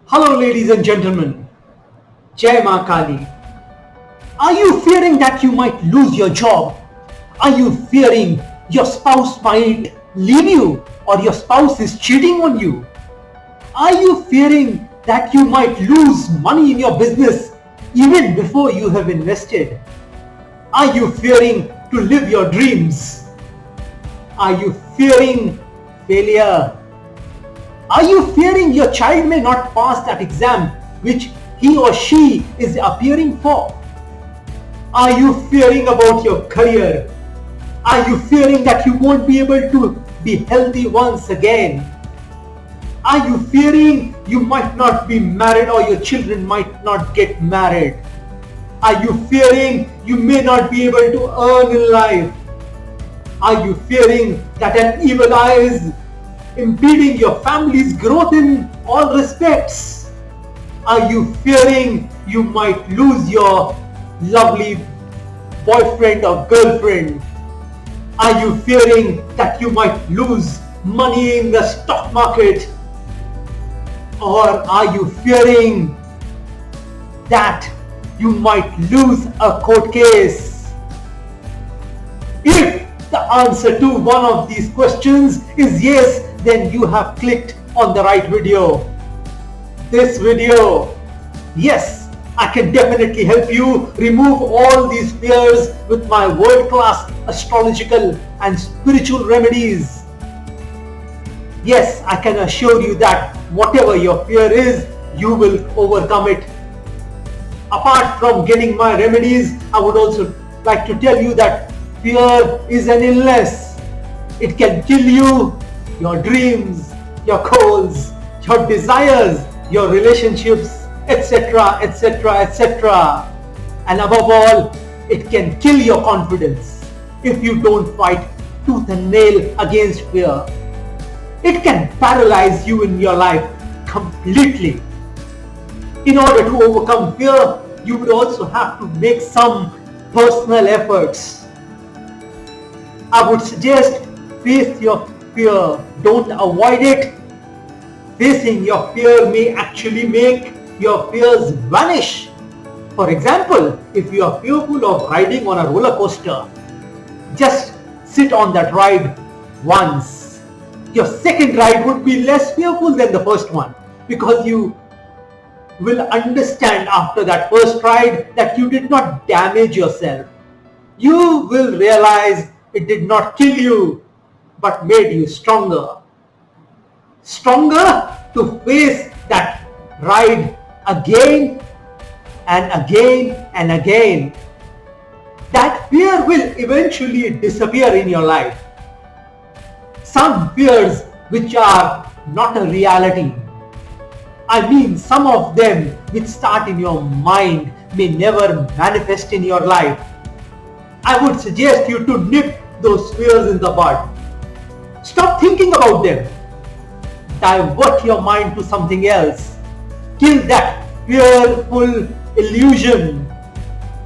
Hello, ladies and gentlemen. Jai Ma Kali. Are you fearing that you might lose your job? Are you fearing your spouse might leave you or your spouse is cheating on you? Are you fearing that you might lose money in your business even before you have invested? Are you fearing to live your dreams? Are you fearing failure? Are you fearing your child may not pass that exam which he or she is appearing for? Are you fearing about your career? Are you fearing that you won't be able to be healthy once again? Are you fearing you might not be married or your children might not get married? Are you fearing you may not be able to earn in life? Are you fearing that an evil eye is impeding your family's growth in all respects? Are you fearing you might lose your lovely boyfriend or girlfriend? Are you fearing that you might lose money in the stock market? Or are you fearing that you might lose a court case? If the answer to one of these questions is yes, then you have clicked on the right video. This video, yes, I can definitely help you remove all these fears with my world-class astrological and spiritual remedies. Yes, I can assure you that whatever your fear is, you will overcome it. Apart from getting my remedies, I would also like to tell you that fear is an illness. It can kill you, your dreams, your goals, your desires, your relationships, etc., etc., etc. And above all, it can kill your confidence if you don't fight tooth and nail against fear. It can paralyze you in your life completely. In order to overcome fear, you would also have to make some personal efforts. I would suggest face your fear, don't avoid it. Facing your fear may actually make your fears vanish. For example, if you are fearful of riding on a roller coaster, just sit on that ride once. Your second ride would be less fearful than the first one because you will understand after that first ride that you did not damage yourself. You will realize it did not kill you but made you stronger. Stronger to face that ride again and again and again. That fear will eventually disappear in your life. Some fears which are not a reality, I mean some of them which start in your mind may never manifest in your life. I would suggest you to nip those fears in the bud. Stop thinking about them. Divert your mind to something else. Kill that fearful illusion.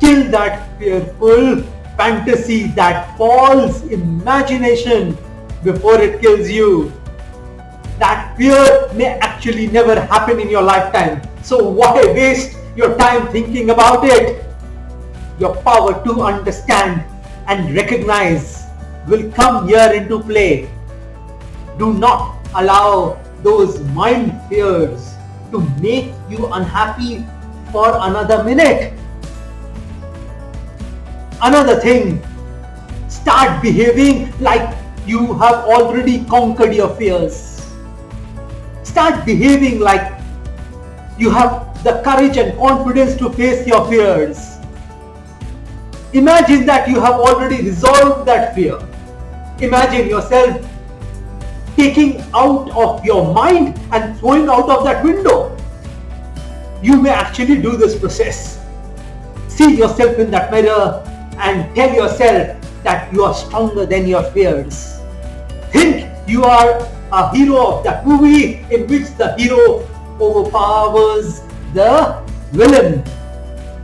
Kill that fearful fantasy, that false imagination before it kills you. That fear may actually never happen in your lifetime. So why waste your time thinking about it? Your power to understand and recognize will come here into play. Do not allow those mind fears to make you unhappy for another minute. Another thing, start behaving like you have already conquered your fears. Start behaving like you have the courage and confidence to face your fears. Imagine that you have already resolved that fear. Imagine yourself taking out of your mind and throwing out of that window. You may actually do this process. See yourself in that mirror and tell yourself that you are stronger than your fears. Think you are a hero of that movie in which the hero overpowers the villain.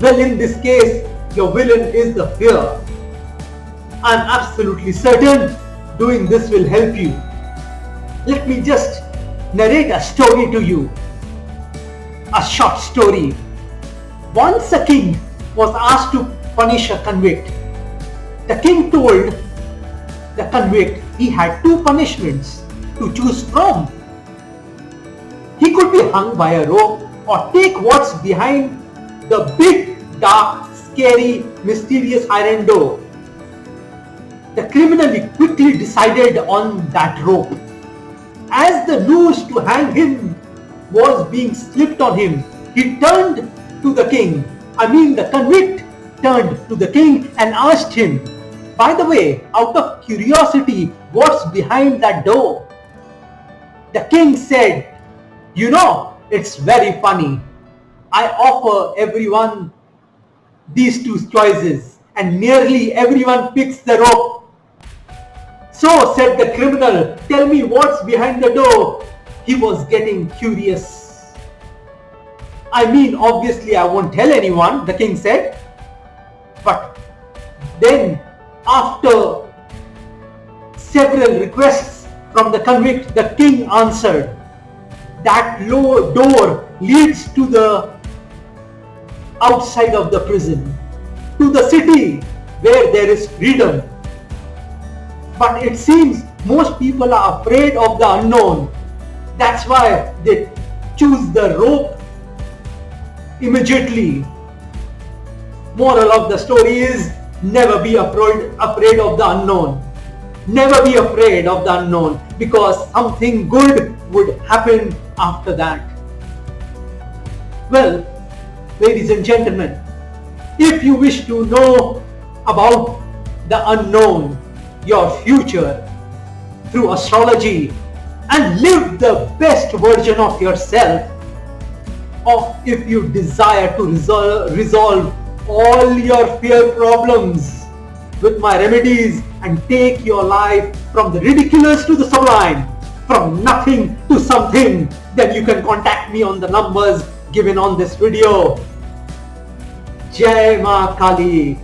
Well, in this case, your villain is the fear. I'm absolutely certain doing this will help you. Let me just narrate a story to you. a short story. Once a king was asked to punish a convict. The king told the convict he had two punishments to choose from. He could be hung by a rope or take what's behind the big, dark, scary, mysterious iron door. The criminal quickly decided on that rope. As the noose to hang him was being slipped on him, he turned to the king. The convict turned to the king and asked him, "By the way, out of curiosity, what's behind that door?" The king said, "You know, it's very funny. I offer everyone these two choices and nearly everyone picks the rope." "So," said the criminal, "tell me what's behind the door." He was getting curious. "Obviously I won't tell anyone," the king said. But then, after several requests from the convict, the king answered, "That low door leads to the outside of the prison, to the city where there is freedom. But it seems most people are afraid of the unknown. That's why they choose the rope immediately." Moral of the story is, never be afraid of the unknown. Never be afraid of the unknown, because something good would happen after that. Well, ladies and gentlemen, if you wish to know about the unknown, your future, through astrology, and live the best version of yourself, or if you desire to resolve all your fear problems with my remedies and take your life from the ridiculous to the sublime, from nothing to something, then you can contact me on the numbers given on this video. Jai Ma Kali.